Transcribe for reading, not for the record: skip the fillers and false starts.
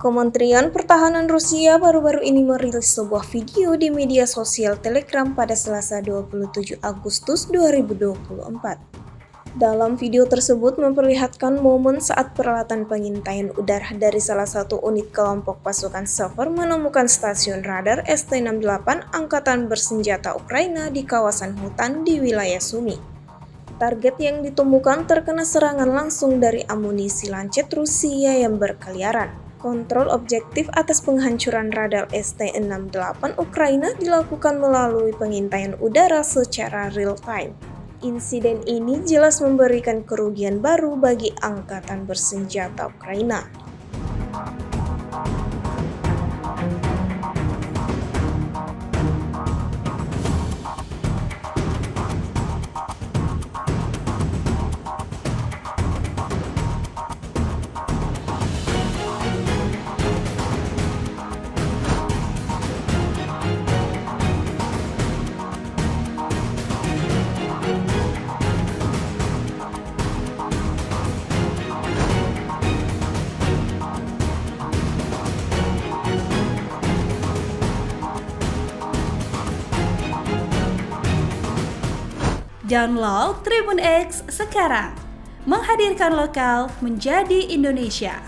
Kementerian Pertahanan Rusia baru-baru ini merilis sebuah video di media sosial Telegram pada Selasa 27 Agustus 2024. Dalam video tersebut memperlihatkan momen saat peralatan pengintaian udara dari salah satu unit kelompok pasukan Sever menemukan stasiun radar ST-68 Angkatan Bersenjata Ukraina di kawasan hutan di wilayah Sumy. Target yang ditemukan terkena serangan langsung dari amunisi lancet Rusia yang berkeliaran. Kontrol objektif atas penghancuran radar ST-68 Ukraina dilakukan melalui pengintaian udara secara real-time. Insiden ini jelas memberikan kerugian baru bagi Angkatan Bersenjata Ukraina. Download Tribun X sekarang, menghadirkan lokal menjadi Indonesia.